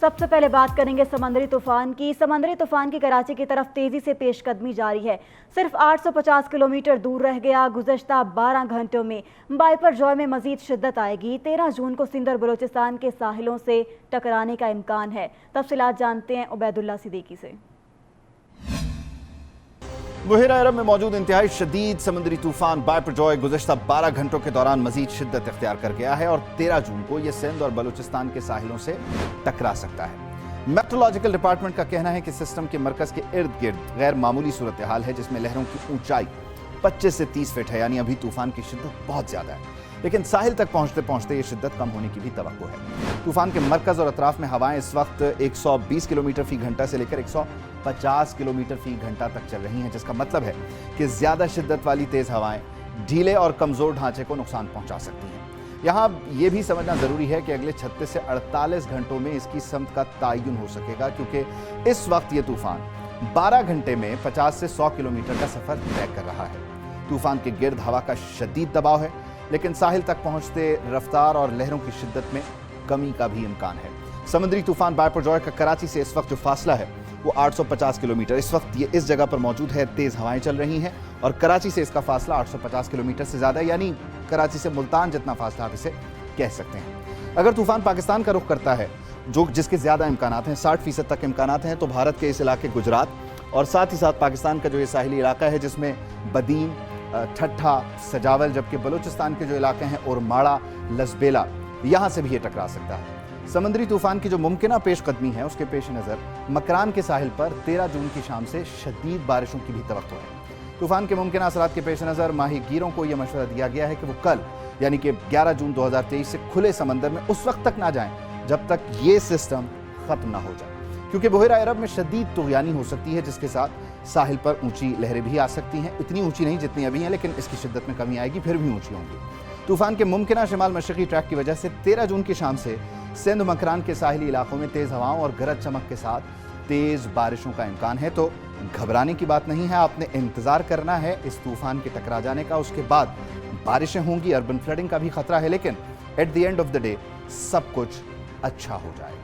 سب سے پہلے بات کریں گے سمندری طوفان کی۔ سمندری طوفان کی کراچی کی طرف تیزی سے پیش قدمی جاری ہے۔ صرف 850 کلومیٹر دور رہ گیا۔ گزشتہ 12 گھنٹوں میں بائپر جوائے میں مزید شدت آئے گی۔ 13 جون کو سندھ اور بلوچستان کے ساحلوں سے ٹکرانے کا امکان ہے۔ تفصیلات جانتے ہیں عبید اللہ صدیقی سے۔ بحیرہ عرب میں موجود انتہائی شدید سمندری طوفان بائپر جوائے گزشتہ 12 گھنٹوں کے دوران مزید شدت اختیار کر گیا ہے اور 13 جون کو یہ سندھ اور بلوچستان کے ساحلوں سے ٹکرا سکتا ہے۔ میٹرولوجیکل ڈپارٹمنٹ کا کہنا ہے کہ سسٹم کے مرکز کے ارد گرد غیر معمولی صورتحال ہے، جس میں لہروں کی اونچائی 25 سے 30 فٹ ہے، یعنی ابھی طوفان کی شدت بہت زیادہ ہے، لیکن ساحل تک پہنچتے پہنچتے یہ شدت کم ہونے کی بھی توقع ہے۔ طوفان کے مرکز اور اطراف میں ہوائیں اس وقت 120 کلومیٹر فی گھنٹہ سے لے کر 150 کلومیٹر فی گھنٹہ تک چل رہی ہیں، جس کا مطلب ہے کہ زیادہ شدت والی تیز ہوائیں ڈھیلے اور کمزور ڈھانچے کو نقصان پہنچا سکتی ہیں۔ یہاں یہ بھی سمجھنا ضروری ہے کہ اگلے 36 سے 48 گھنٹوں میں اس کی سمت کا تعین ہو سکے گا، کیونکہ اس وقت یہ طوفان 12 گھنٹے میں 50 سے 100 کلومیٹر کا سفر طے کر رہا ہے۔ طوفان کے گرد ہوا کا شدید دباؤ ہے، لیکن ساحل تک پہنچتے رفتار اور لہروں کی شدت میں کمی کا بھی امکان ہے۔ سمندری طوفان بائپر جوائے کا کراچی سے اس وقت جو فاصلہ ہے وہ 850 کلومیٹر، اس وقت یہ اس جگہ پر موجود ہے، تیز ہوائیں چل رہی ہیں اور کراچی سے اس کا فاصلہ 850 کلومیٹر سے زیادہ ہے، یعنی کراچی سے ملتان جتنا فاصلہ آپ اسے کہہ سکتے ہیں۔ اگر طوفان پاکستان کا رخ کرتا ہے، جس کے زیادہ امکانات ہیں، 60% تک امکانات ہیں، تو بھارت کے اس علاقے گجرات اور ساتھ ہی ساتھ پاکستان کا جو یہ ساحلی علاقہ ہے جس میں بدین، ٹھٹھا، سجاول، جبکہ بلوچستان کے جو علاقے ہیں اورماڑا، لسبیلا، یہاں سے بھی یہ ٹکرا سکتا ہے۔ سمندری طوفان کی جو ممکنہ پیش قدمی ہے اس کے پیش نظر مکران کے ساحل پر 13 جون کی شام سے شدید بارشوں کی بھی توقع ہے۔ طوفان کے ممکنہ اثرات کے پیش نظر ماہی گیروں کو یہ مشورہ دیا گیا ہے کہ وہ کل یعنی کہ 11 جون 2023 سے کھلے سمندر میں اس وقت تک نہ جائیں جب تک یہ سسٹم ختم نہ ہو جائے، کیونکہ بحیرہ عرب میں شدید طغیانی ہو سکتی ہے، جس کے ساتھ ساحل پر اونچی لہریں بھی آ سکتی ہیں، اتنی اونچی نہیں جتنی ابھی ہیں، لیکن اس کی شدت میں کمی آئے گی، پھر بھی اونچی ہوں گی۔ طوفان کے ممکنہ شمال مشرقی ٹریک کی وجہ سے 13 جون کی شام سے سندھ مکران کے ساحلی علاقوں میں تیز ہواؤں اور گرج چمک کے ساتھ تیز بارشوں کا امکان ہے، تو گھبرانے کی بات نہیں ہے، آپ نے انتظار کرنا ہے اس طوفان کے ٹکرا جانے کا، اس کے بعد بارشیں ہوں گی، اربن فلڈنگ کا بھی خطرہ ہے، لیکن at the end of the day سب کچھ اچھا ہو جائے گا۔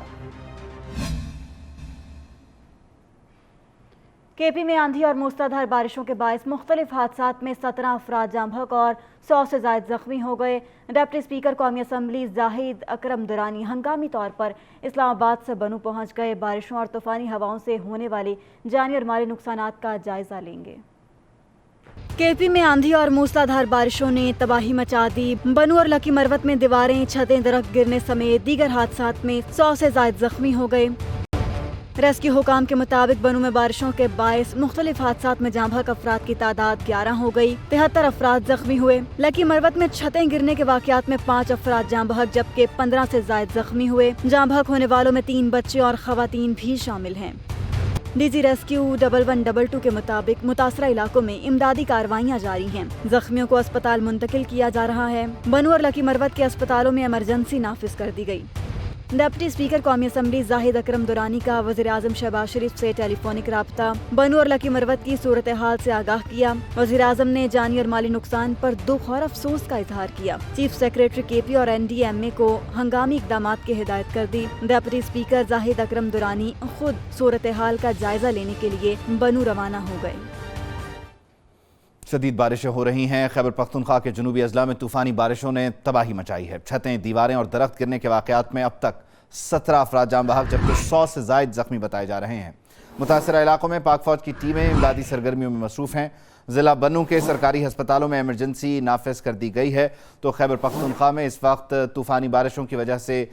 کے پی میں آندھی اور موسلادھار بارشوں کے باعث مختلف حادثات میں 17 افراد جاں بحق اور 100 سے زائد زخمی ہو گئے۔ ڈپٹی اسپیکر قومی اسمبلی زاہد اکرم درانی ہنگامی طور پر اسلام آباد سے بنو پہنچ گئے، بارشوں اور طوفانی ہواؤں سے ہونے والے جانی اور مالی نقصانات کا جائزہ لیں گے۔ کے پی میں آندھی اور موسلادھار بارشوں نے تباہی مچا دی۔ بنو اور لکی مروت میں دیواریں، چھتیں، درخت گرنے سمیت دیگر حادثات میں 100 سے زائد زخمی ہو گئے۔ ریسکیو حکام کے مطابق بنو میں بارشوں کے باعث مختلف حادثات میں جاں بحق افراد کی تعداد 11 ہو گئی، 73 افراد زخمی ہوئے۔ لکی مروت میں چھتیں گرنے کے واقعات میں 5 افراد جاں بحق جبکہ 15 سے زائد زخمی ہوئے۔ جاں بحق ہونے والوں میں 3 بچے اور خواتین بھی شامل ہیں۔ ڈی جی ریسکیو 1122 کے مطابق متاثرہ علاقوں میں امدادی کارروائیاں جاری ہیں، زخمیوں کو اسپتال منتقل کیا جا رہا ہے۔ بنو اور لکی مروت کے اسپتالوں میں ایمرجنسی نافذ کر دی گئی۔ ڈپٹی اسپیکر قومی اسمبلی زاہد اکرم درانی کا وزیر اعظم شہباز شریف سے ٹیلی فونک رابطہ، بنو اور لکی مروت کی صورتحال سے آگاہ کیا۔ وزیر اعظم نے جانی اور مالی نقصان پر دکھ اور افسوس کا اظہار کیا۔ چیف سیکریٹری کے پی اور این ڈی ایم اے کو ہنگامی اقدامات کی ہدایت کر دی۔ ڈپٹی اسپیکر زاہد اکرم درانی خود صورتحال کا جائزہ لینے کے لیے بنو روانہ ہو گئے۔ شدید بارشیں ہو رہی ہیں۔ خیبر پختونخوا کے جنوبی اضلاع میں طوفانی بارشوں نے تباہی مچائی ہے۔ چھتیں، دیواریں اور درخت گرنے کے واقعات میں اب تک 17 افراد جاں بحق جبکہ 100 سے زائد زخمی بتائے جا رہے ہیں۔ متاثرہ علاقوں میں پاک فوج کی ٹیمیں امدادی سرگرمیوں میں مصروف ہیں۔ ضلع بنو کے سرکاری ہسپتالوں میں ایمرجنسی نافذ کر دی گئی ہے، تو خیبر پختونخوا میں اس وقت طوفانی بارشوں کی وجہ سے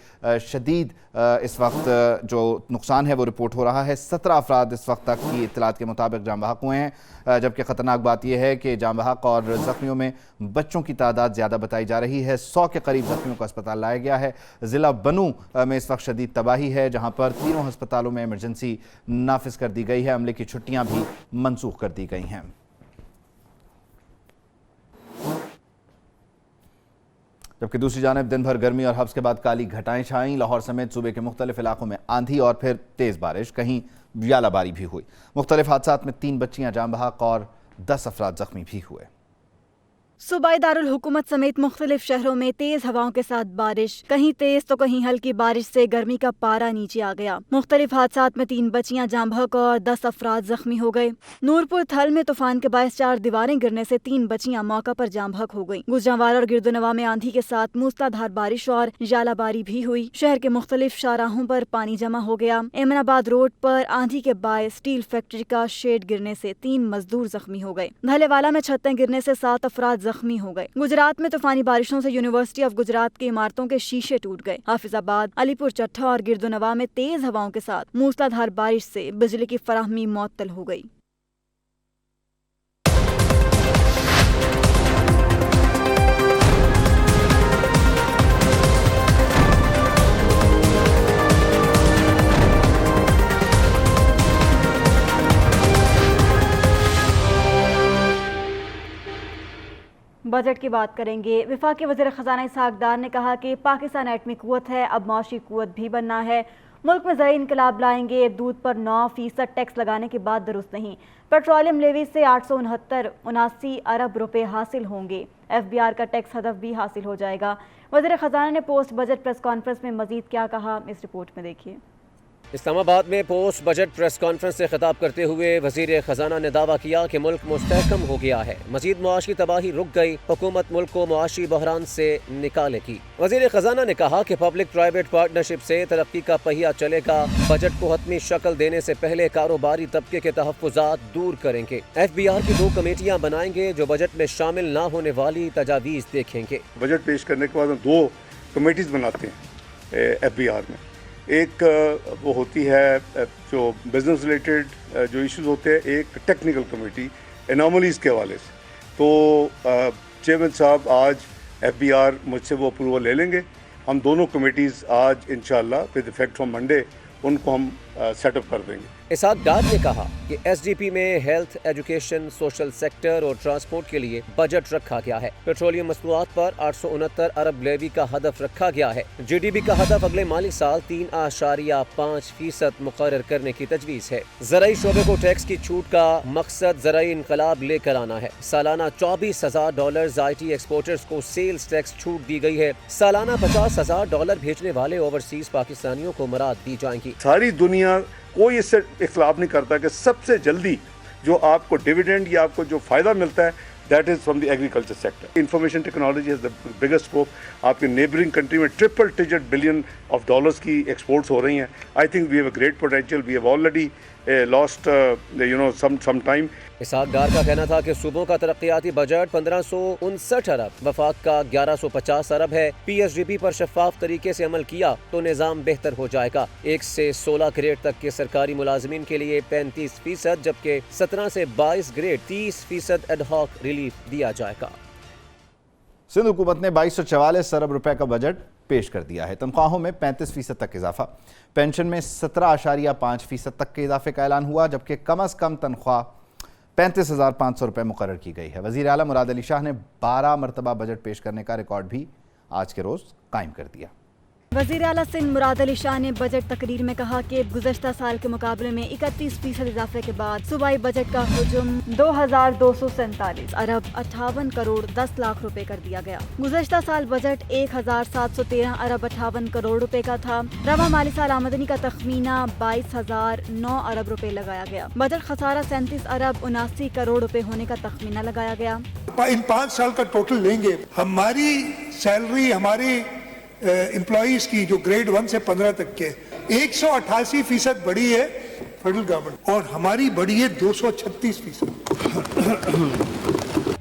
شدید اس وقت جو نقصان ہے وہ رپورٹ ہو رہا ہے۔ 17 افراد اس وقت تک کی اطلاعات کے مطابق جاں بحق ہوئے ہیں، جبکہ خطرناک بات یہ ہے کہ جاں بحق اور زخمیوں میں بچوں کی تعداد زیادہ بتائی جا رہی ہے۔ 100 کے قریب زخمیوں کو اسپتال لایا گیا ہے۔ ضلع بنو میں اس وقت شدید تباہی ہے، جہاں پر تینوں ہسپتالوں میں ایمرجنسی نافذ کر دی گئی ہے، عملے کی چھٹیاں بھی منسوخ کر دی گئی ہیں۔ جبکہ دوسری جانب دن بھر گرمی اور حبس کے بعد کالی گھٹائیں چھائیں۔ لاہور سمیت صوبے کے مختلف علاقوں میں آندھی اور پھر تیز بارش، کہیں ژالہ باری بھی ہوئی۔ مختلف حادثات میں 3 بچیاں جاں بحق اور 10 افراد زخمی بھی ہوئے۔ सूबाई दारुल हुकूमत समेत मुख्तलिफ शहरों में तेज हवाओं के साथ बारिश, कहीं तेज तो कहीं हल्की बारिश से गर्मी का पारा नीचे आ गया। मुख्तलिफ हादसात में 3 बच्चियां जाँ बहक और 10 अफराद जख्मी हो गए। नूरपुर थल में तूफान के बायस 4 दीवारें गिरने से 3 बच्चियां मौका पर जाँ बहक हो गयी। गुजरांवाला और गिरदोनवा में आंधी के साथ मूसलाधार बारिश और जालाबारी भी हुई। शहर के मुख्तलिफ शाहराहों पर पानी जमा हो गया। एमनाबाद रोड पर आंधी के बायस स्टील फैक्ट्री का शेड गिरने से 3 मजदूर जख्मी हो गए। धलेवाला में छतें गिरने से 7 अफराद जख्मी हो गए। गुजरात में तूफानी बारिशों से यूनिवर्सिटी ऑफ गुजरात की इमारतों के शीशे टूट गए। हाफिजाबाद, अलीपुर चट्ठा और गिरदोनवा में तेज हवाओं के साथ मूसलाधार बारिश से बिजली की फराहमी मुअत्तल हो गई। बजट की बात करेंगे। वफाकी वज़ीर ख़ज़ाना इसहाक़ डार ने कहा कि पाकिस्तान एटमी क़ुव्वत है, अब मौशी क़ुव्वत भी बनना है। मुल्क में ज़रूरी इनकलाब लाएंगे। दूध पर 9% टैक्स लगाने की बात दुरुस्त नहीं। पेट्रोलियम लेवी से 869 अरब रुपए हासिल होंगे। FBR का टैक्स हदफ भी हासिल हो जाएगा। वज़ीर ख़ज़ाना ने पोस्ट बजट प्रेस कॉन्फ्रेंस में मज़ीद क्या कहा, इस रिपोर्ट में देखिए। इस्लामाबाद में पोस्ट बजट प्रेस कॉन्फ्रेंस से खिताब करते हुए वज़ीर ख़ज़ाना ने दावा किया कि मुल्क मुस्तहकम हो गया है, मज़ीद मुआशी तबाही रुक गई, हुकूमत मुल्क को मुआशी बहरान से निकालेगी। वज़ीर ख़ज़ाना ने कहा कि पब्लिक प्राइवेट पार्टनरशिप से तरक्की का पहिया चलेगा। बजट को हतमी शक्ल देने से पहले कारोबारी तबके के तहफ़्फ़ुज़ात दूर करेंगे। FBR की 2 कमेटियाँ बनाएंगे जो बजट में शामिल न होने वाली तजावीज़ देखेंगे। बजट पेश करने के बाद हम 2 कमेटीज़ बनाते हैं FBR में। एक वो होती है जो बिज़नेस रिलेटेड जो इश्यूज होते हैं, एक टेक्निकल कमेटी एनॉमलीज़ के हवाले से। तो चेयरमैन साहब आज FBR मुझसे वो अप्रूवल ले लेंगे। हम दोनों कमेटीज़ आज इंशाअल्लाह विद इफेक्ट फ्रॉम मंडे उनको हम सेटअप कर देंगे। इसहाक़ डार ने कहा कि SDP में हेल्थ, एजुकेशन, सोशल सेक्टर और ट्रांसपोर्ट के लिए बजट रखा गया है। पेट्रोलियम मसनूआत पर 869 अरब लेवी का हदफ रखा गया है। GDP का हदफ अगले माली साल 3.5% मुकर्रर करने की तजवीज़ है। ज़राई शोबे को टैक्स की छूट का मकसद ज़राई इनकलाब लेकर आना है। सालाना $24,000 IT एक्सपोर्टर्स को सेल्स टैक्स छूट दी गई है। सालाना $50,000 भेजने वाले ओवरसीज पाकिस्तानियों को मराद दी जाएंगी। सारी दुनिया कोई इससे इख्तिलाफ नहीं करता कि सबसे जल्दी जो आपको डिविडेंड या आपको जो फ़ायदा मिलता है that is from the agriculture sector. Information technology has the biggest scope. आपके नेबरिंग कंट्री में $3 बिलियन की एक्सपोर्ट्स हो रही हैं। I think we have a great potential. We have already lost some time. Ishaq Dar का कहना था कि सूबों का तरक्याती बजट 1559 अरब, वफाक का 1150 अरब है। PSDB पर शफाफ तरीके से अमल किया तो निज़ाम बेहतर हो जाएगा। 1 से 16 ग्रेड तक के सरकारी मुलाजमीन के लिए 35%, जबकि 17 से 22 ग्रेड 30% एडहॉक रिलीफ दिया जाएगा। सिंध हुकूमत ने 2244 अरब रुपए का बजट पेश कर दिया है। तनख्वाहों में 35% तक इजाफा, पेंशन में 17.5% तक के इजाफे का ऐलान हुआ, जबकि कम अज़ कम तनख्वाह 35,500 रुपये मुकर्रर की गई है। वज़ीर आला मुराद अली शाह ने 12 मरतबा बजट पेश करने का रिकॉर्ड भी आज के रोज़ कायम कर दिया। वज़ीर आला सिंध मुराद अली शाह ने बजट तकरीर में कहा कि गुज़श्ता साल के मुकाबले में 31% इजाफे के बाद सूबाई बजट का हुजूम 2,247 अरब 58 करोड़ 10 लाख रुपए कर दिया गया। गुज़श्ता साल बजट 1,713 अरब 58 करोड़ रुपए का था। रवा माली साल आमदनी का तखमीना 22,009 अरब रुपए लगाया गया। बजट खसारा 37 अरब 79 करोड़ रुपए होने का तखमीना लगाया गया। इन 5 साल का टोटल लेंगे, हमारी सैलरी हमारी एम्प्लॉइज की जो ग्रेड 1 से 15 तक के 188% बढ़ी है फेडरल गवर्नमेंट, और हमारी बढ़ी है 236%।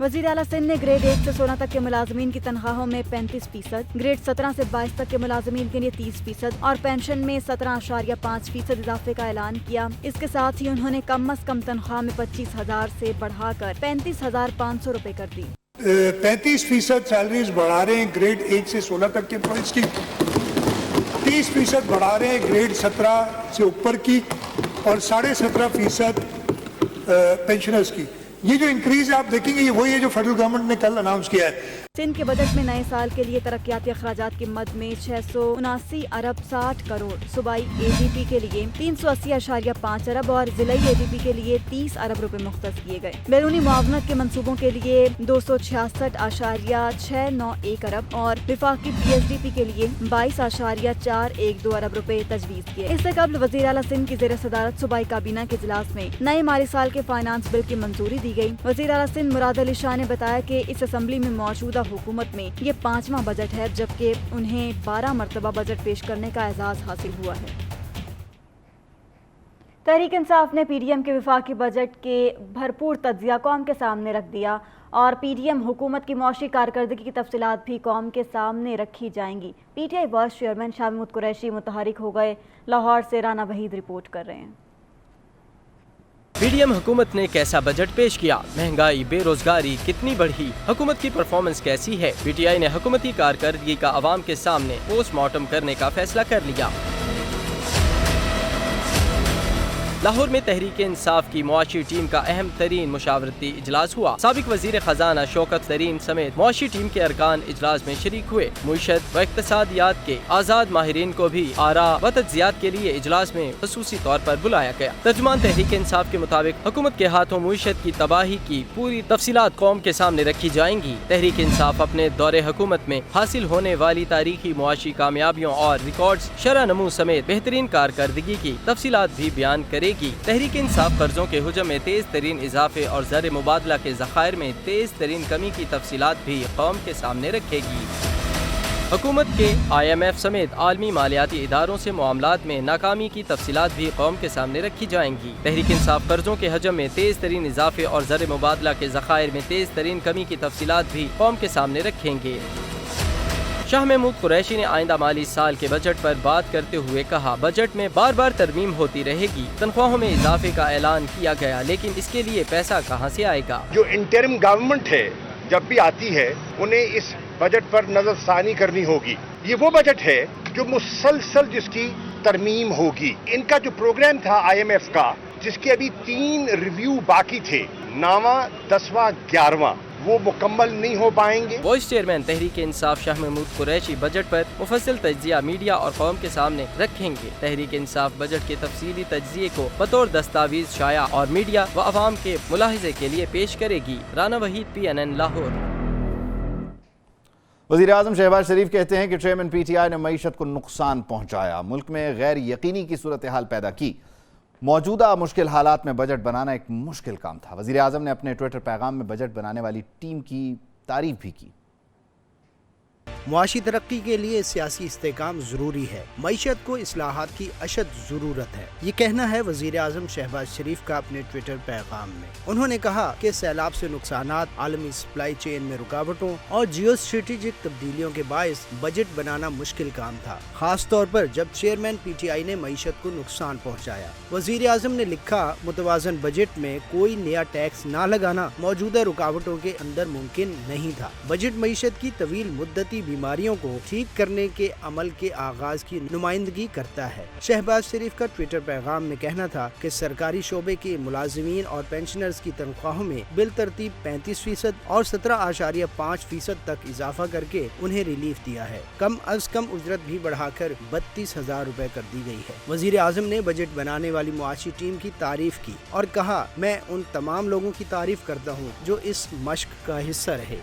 वज़ीर आला सिंध ने ग्रेड 1 से 16 तक के मुलाजमीन की तनख्वाहों में 35%, ग्रेड 17 से 22 तक के मुलाजमीन के लिए 30% और पेंशन में 17.5% इजाफे का ऐलान किया। इसके साथ ही उन्होंने कम अज कम तनख्वाह में 25,000 से बढ़ाकर 35,500 रुपए कर दी। 35% सैलरीज बढ़ा रहे हैं ग्रेड 1 से 16 तक के एम्प्लॉइज की, 30% बढ़ा रहे हैं ग्रेड 17 से ऊपर की, और 17.5% पेंशनर्स की। ये जो इंक्रीज आप देखेंगे ये वही है जो फेडरल गवर्नमेंट ने कल अनाउंस किया है। सिंध के बजट में नए साल के लिए तरक्याती अखराजात की मद में 679 अरब 60 करोड़, सूबाई ADP के लिए 380.5 अरब और जिलाई ADP के लिए 30 अरब रुपए मुख्तस किए गए। बैरूनी मुआवनत के मंसूबों के लिए 266.691 अरब और विफाकी PSDP के लिए 22.412 अरब रुपए तजवीज़ किए। इससे कबल वज़ीर आला सिंध की ज़ेर सदारत सूबाई काबीना के इजलास में नए माली साल के फाइनेंस बिल की मंजूरी दी गई। वज़ीर आला सिंध मुराद अली शाह ने बताया कि इस असेंबली में मौजूदा हुकूमत में ये 5वां बजट है, जबकि उन्हें 12 मरतबा बजट पेश करने का एजाज़ हासिल हुआ है। तहरीक इंसाफ ने PDM के विफाकी बजट के भरपूर तज्जिया कौम के सामने रख दिया और PDM हुकूमत की मौशी कारकर्दगी की तफसीलात भी कौम के सामने रखी जाएंगी। PTI vice chairman Shah Mahmood Qureshi मुतहरिक हो गए। लाहौर से राना वहीद रिपोर्ट कर रहे हैं। PDM हुकूमत ने कैसा बजट पेश किया, महंगाई बेरोजगारी कितनी बढ़ी, हुकूमत की परफॉर्मेंस कैसी है। PTI ने हुकूमती कारकर्दगी का अवाम के सामने पोस्टमार्टम करने का फैसला कर लिया। लाहौर में तहरीक इंसाफ की मुआशी टीम का अहम तरीन मुशावरती इजलास हुआ। साबिक वजीर खजाना शौकत तरीन समेत मुआशी टीम के अरकान इजलास में शरीक हुए। मुईशत व इक्तसादियात के आज़ाद माहिरीन को भी आरा व तज्जियात के लिए इजलास में खसूसी तौर पर बुलाया गया। तर्जुमान तहरीक इंसाफ के मुताबिक हुकूमत के हाथों मुईशत की तबाही की पूरी तफसीलात कौम के सामने रखी जाएंगी। तहरीक इंसाफ अपने दौरे हुकूमत में हासिल होने वाली तारीखी मुआशी कामयाबियों और रिकॉर्ड्स शरह नमू समेत बेहतरीन कारकर्दगी की तफसीलात भी बयान करेगी। तहरीक इंसाफ कर्जों के हुजम में तेज तरीन इजाफे और ज़र मुबादला के ज़खायर में तेज तरीन कमी की तफसीलात भी कौम के सामने रखेगी। हुकूमत के IMF समेत आलमी मालियाती इदारों से मामलात में नाकामी की तफसीलात भी कौम के सामने रखी जाएंगी। तहरीक इंसाफ कर्जों के हजम में तेज तरीन इजाफे और ज़र मुबादला के ज़खायर में तेज तरीन कमी की तफसीलात भी कौम के सामने रखेंगे। शाह महमूद कुरैशी ने आइंदा माली साल के बजट पर बात करते हुए कहा, बजट में बार बार तरमीम होती रहेगी। तनख्वाहों में इजाफे का ऐलान किया गया, लेकिन इसके लिए पैसा कहां से आएगा। जो इंटरिम गवर्नमेंट है जब भी आती है उन्हें इस बजट पर नजरसानी करनी होगी। ये वो बजट है जो मुसलसल जिसकी तरमीम होगी। इनका जो प्रोग्राम था IMF का, जिसके अभी 3 रिव्यू बाकी थे, 9वां, 10वां, 11वां, वो मुकम्मल नहीं हो पाएंगे। Vice chairman Tehreek Insaf Shah Mahmood Qureshi budget पर मुफस्सिल तज्जिया मीडिया और कौम के सामने रखेंगे। तहरीक इंसाफ बजट के तफसीली तज्जिये को बतौर दस्तावेज शाया और मीडिया व अवाम के मुलाहिजे के लिए पेश करेगी। राना वहीद PNN लाहौर। वज़ीर आज़म शहबाज शरीफ कहते हैं कि चेयरमैन PTI ने मईशत को नुकसान पहुंचाया, मुल्क में गैर यकीनी की सूरत हाल पैदा की। मौजूदा मुश्किल हालात में बजट बनाना एक मुश्किल काम था। वज़ीर आज़म ने अपने ट्विटर पैगाम में बजट बनाने वाली टीम की तारीफ भी की। मुआशी तरक्की के लिए सियासी इस्तेकाम जरूरी है। मईशत को इस्लाहात की अशद जरूरत है, ये कहना है वजीर आज़म शहबाज शरीफ का अपने ट्विटर पैगाम में। उन्होंने कहा कि सैलाब से नुकसानात, आलमी सप्लाई चेन में रुकावटों और जियो स्ट्रेटेजिक तब्दीलियों के बायस बजट बनाना मुश्किल काम था, खास तौर पर जब चेयरमैन PTI ने मईशत को नुकसान पहुँचाया। वजीर आज़म ने लिखा, मुतवाज़न बजट में कोई नया टैक्स न लगाना मौजूदा रुकावटों के अंदर मुमकिन नहीं था। बजट मईशत की तवील मुद्दती बीमारियों को ठीक करने के अमल के आगाज की नुमाइंदगी करता है। शहबाज शरीफ का ट्विटर पैगाम में कहना था कि सरकारी शोबे के मुलाजिमीन और पेंशनर्स की तनख्वाहों में बिल तरतीब 35% और 17.5% तक इजाफा करके उन्हें रिलीफ दिया है। कम अज कम उजरत भी बढ़ाकर 32,000 रुपए कर दी गई है। वजीर आज़म ने बजट बनाने वाली मुआशी टीम की तारीफ की और कहा, मैं उन तमाम लोगों की तारीफ करता हूँ जो इस मश्क का हिस्सा रहे।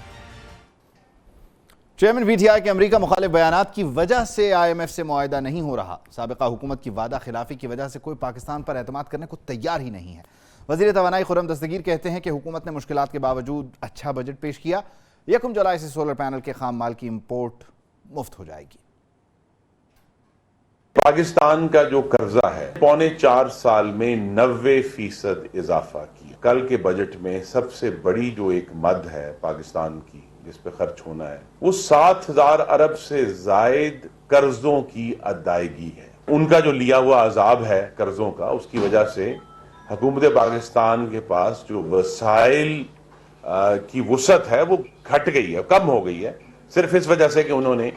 चेयरमैन PTI के अमरीका मुखालिफ बयानात की वजह से IMF से मुआहिदा नहीं हो रहा। साबिका हुकूमत की वादा खिलाफी की वजह से कोई पाकिस्तान पर एतमाद करने को तैयार ही नहीं है। वज़ीर तवानाई खुर्रम दस्तगीर कहते हैं कि हुकूमत ने मुश्किलात के बावजूद अच्छा बजट पेश किया। 1 जुलाई से सोलर पैनल के खाम माल की इम्पोर्ट मुफ्त हो जाएगी। पाकिस्तान का जो कर्जा है 4.25 साल में 90% इजाफा किया। कल के बजट में सबसे बड़ी जो एक मद है पाकिस्तान की जिस पे खर्च होना है, वो 7,000 अरब से जायद कर्जों की अदायगी है। उनका जो लिया हुआ अजाब है कर्जों का, उसकी वजह से हुकूमत पाकिस्तान के पास जो वसाइल की वुसअत है वो घट गई है, कम हो गई है, सिर्फ इस वजह से कि उन्होंने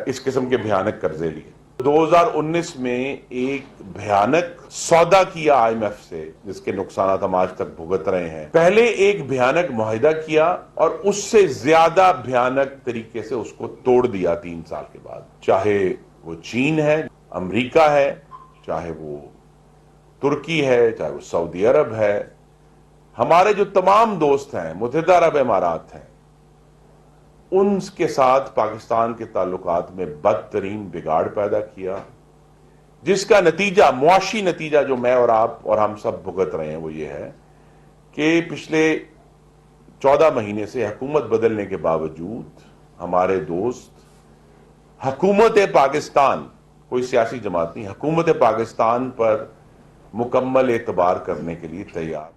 इस किस्म के भयानक कर्जे लिए। 2019 में एक भयानक सौदा किया IMF से, जिसके नुकसान हम आज तक भुगत रहे हैं। पहले एक भयानक मुआहिदा किया और उससे ज्यादा भयानक तरीके से उसको तोड़ दिया 3 साल के बाद। चाहे वो चीन है, अमेरिका है, चाहे वो तुर्की है, चाहे वो सऊदी अरब है, हमारे जो तमाम दोस्त हैं, मुत्तहिदा अरब इमारात हैं, उनके साथ पाकिस्तान के ताल्लुकात में बदतरीन बिगाड़ पैदा किया, जिसका नतीजा, मुआशी नतीजा जो मैं और आप और हम सब भुगत रहे हैं, वो ये है कि पिछले 14 महीने से हुकूमत बदलने के बावजूद हमारे दोस्त हुकूमत पाकिस्तान, कोई सियासी जमात नहीं, हुकूमत पाकिस्तान पर मुकम्मल एतबार करने के लिए तैयार।